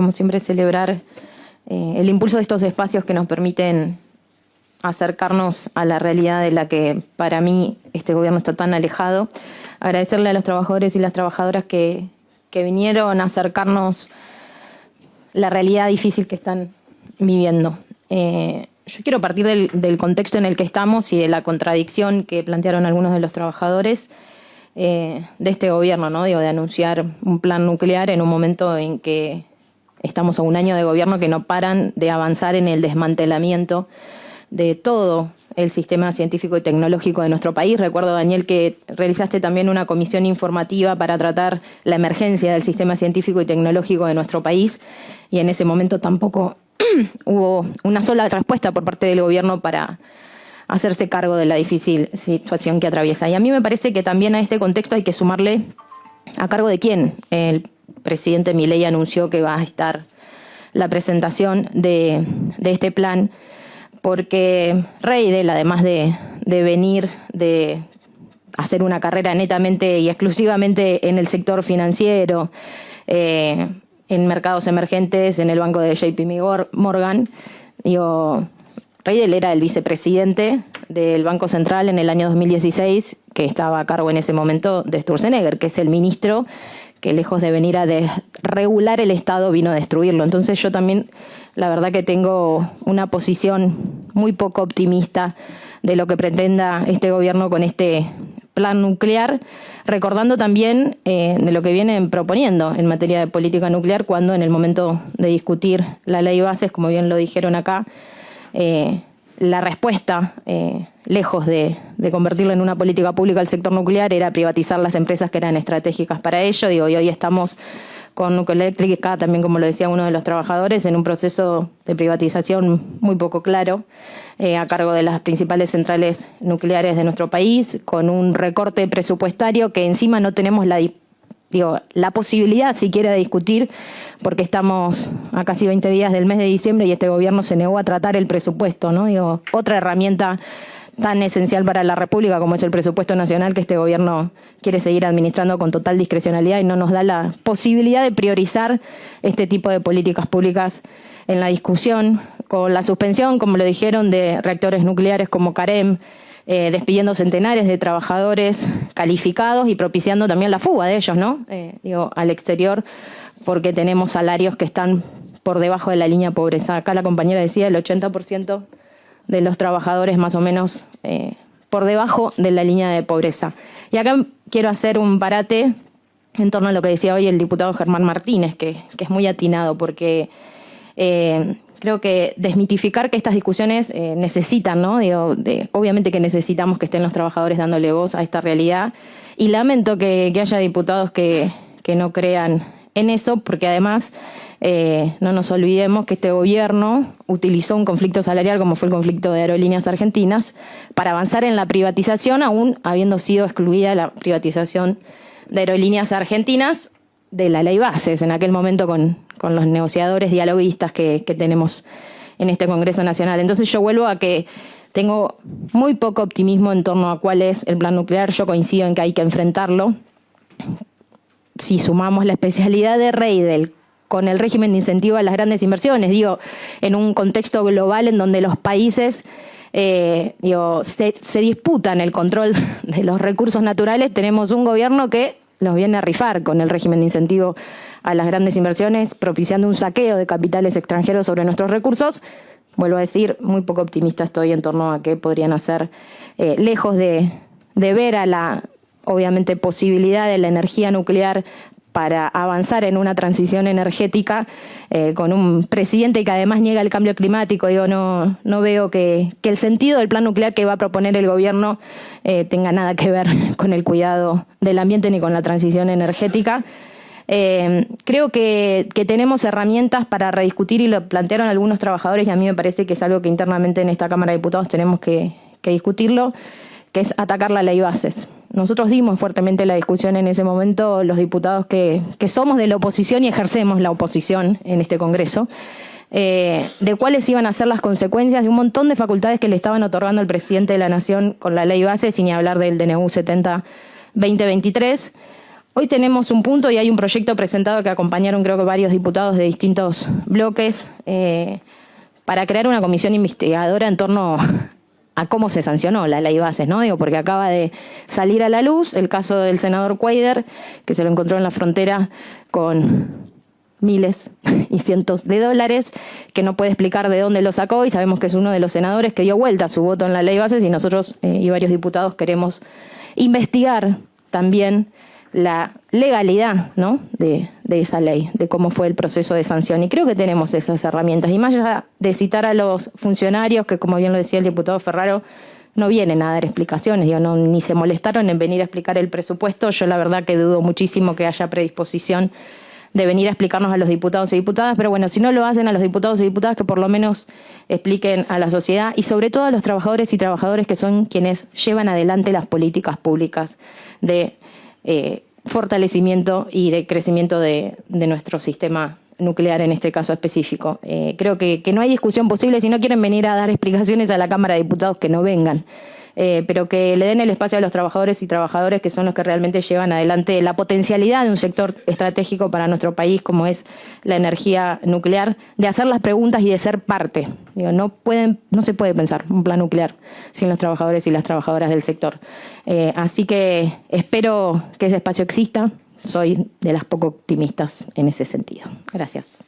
como siempre, celebrar el impulso de estos espacios que nos permiten acercarnos a la realidad de la que para mí este gobierno está tan alejado. Agradecerle a los trabajadores y las trabajadoras que vinieron a acercarnos la realidad difícil que están viviendo. Yo quiero partir del contexto en el que estamos y de la contradicción que plantearon algunos de los trabajadores de este gobierno, ¿no? Digo, de anunciar un plan nuclear en un momento en que estamos a un año de gobierno que no paran de avanzar en el desmantelamiento de todo el sistema científico y tecnológico de nuestro país. Recuerdo, Daniel, que realizaste también una comisión informativa para tratar la emergencia del sistema científico y tecnológico de nuestro país, y en ese momento tampoco hubo una sola respuesta por parte del gobierno para hacerse cargo de la difícil situación que atraviesa. Y a mí me parece que también a este contexto hay que sumarle a cargo de quién. El presidente Milei anunció que va a estar la presentación de este plan, porque Reidel, además de venir de hacer una carrera netamente y exclusivamente en el sector financiero, en mercados emergentes, en el banco de JP Morgan, Reidel era el vicepresidente del Banco Central en el año 2016, que estaba a cargo en ese momento de Sturzenegger, que es el ministro que, lejos de venir a regular el Estado, vino a destruirlo. Entonces yo también, la verdad que tengo una posición muy poco optimista de lo que pretenda este gobierno con este plan nuclear, recordando también de lo que vienen proponiendo en materia de política nuclear, cuando en el momento de discutir la ley bases, como bien lo dijeron acá, la respuesta, lejos de convertirlo en una política pública al sector nuclear, era privatizar las empresas que eran estratégicas para ello. Y hoy estamos con Nuclearélectrica, también como lo decía uno de los trabajadores, en un proceso de privatización muy poco claro, a cargo de las principales centrales nucleares de nuestro país, con un recorte presupuestario que encima no tenemos la posibilidad siquiera de discutir, porque estamos a casi 20 días del mes de diciembre y este gobierno se negó a tratar el presupuesto, ¿no? Otra herramienta tan esencial para la República como es el presupuesto nacional, que este gobierno quiere seguir administrando con total discrecionalidad y no nos da la posibilidad de priorizar este tipo de políticas públicas en la discusión, con la suspensión, como lo dijeron, de reactores nucleares como Carem, despidiendo centenares de trabajadores calificados y propiciando también la fuga de ellos, ¿no? Al exterior, porque tenemos salarios que están por debajo de la línea de pobreza. Acá la compañera decía el 80% de los trabajadores más o menos por debajo de la línea de pobreza. Y acá quiero hacer un parate en torno a lo que decía hoy el diputado Germán Martínez, que es muy atinado, porque creo que desmitificar que estas discusiones necesitan, ¿no? Obviamente que necesitamos que estén los trabajadores dándole voz a esta realidad, y lamento que haya diputados que no crean en eso, porque además no nos olvidemos que este gobierno utilizó un conflicto salarial como fue el conflicto de Aerolíneas Argentinas para avanzar en la privatización, aún habiendo sido excluida la privatización de Aerolíneas Argentinas de la ley bases, en aquel momento con los negociadores dialoguistas que tenemos en este Congreso Nacional. Entonces yo vuelvo a que tengo muy poco optimismo en torno a cuál es el plan nuclear. Yo coincido en que hay que enfrentarlo. Si sumamos la especialidad de Reidel con el régimen de incentivo a las grandes inversiones, en un contexto global en donde los países se disputan el control de los recursos naturales, tenemos un gobierno que los viene a rifar con el régimen de incentivo a las grandes inversiones, propiciando un saqueo de capitales extranjeros sobre nuestros recursos. Vuelvo a decir, muy poco optimista estoy en torno a qué podrían hacer, lejos de ver a la, obviamente, posibilidad de la energía nuclear para avanzar en una transición energética, con un presidente que además niega el cambio climático. No veo que el sentido del plan nuclear que va a proponer el gobierno tenga nada que ver con el cuidado del ambiente ni con la transición energética. Creo que tenemos herramientas para rediscutir, y lo plantearon algunos trabajadores, y a mí me parece que es algo que internamente en esta Cámara de Diputados tenemos que discutirlo, que es atacar la ley bases. Nosotros dimos fuertemente la discusión en ese momento, los diputados que somos de la oposición y ejercemos la oposición en este Congreso, de cuáles iban a ser las consecuencias de un montón de facultades que le estaban otorgando el presidente de la Nación con la ley base, sin ni hablar del DNU 70-2023. Hoy tenemos un punto y hay un proyecto presentado que acompañaron creo que varios diputados de distintos bloques para crear una comisión investigadora en torno a cómo se sancionó la ley Bases, ¿no? Digo, porque acaba de salir a la luz el caso del senador Cuéllar, que se lo encontró en la frontera con miles y cientos de dólares, que no puede explicar de dónde lo sacó, y sabemos que es uno de los senadores que dio vuelta a su voto en la ley Bases, y nosotros y varios diputados queremos investigar también la legalidad, ¿no?, de esa ley, de cómo fue el proceso de sanción. Y creo que tenemos esas herramientas. Y más allá de citar a los funcionarios, que como bien lo decía el diputado Ferraro, no vienen a dar explicaciones, digo, no, ni se molestaron en venir a explicar el presupuesto. Yo la verdad que dudo muchísimo que haya predisposición de venir a explicarnos a los diputados y diputadas, pero bueno, si no lo hacen a los diputados y diputadas, que por lo menos expliquen a la sociedad y sobre todo a los trabajadores y trabajadoras que son quienes llevan adelante las políticas públicas de fortalecimiento y de crecimiento de nuestro sistema nuclear en este caso específico. Creo que no hay discusión posible. Si no quieren venir a dar explicaciones a la Cámara de Diputados, que no vengan, pero que le den el espacio a los trabajadores y trabajadoras que son los que realmente llevan adelante la potencialidad de un sector estratégico para nuestro país como es la energía nuclear, de hacer las preguntas y de ser parte. Digo, no se puede pensar un plan nuclear sin los trabajadores y las trabajadoras del sector. Así que espero que ese espacio exista. Soy de las poco optimistas en ese sentido. Gracias.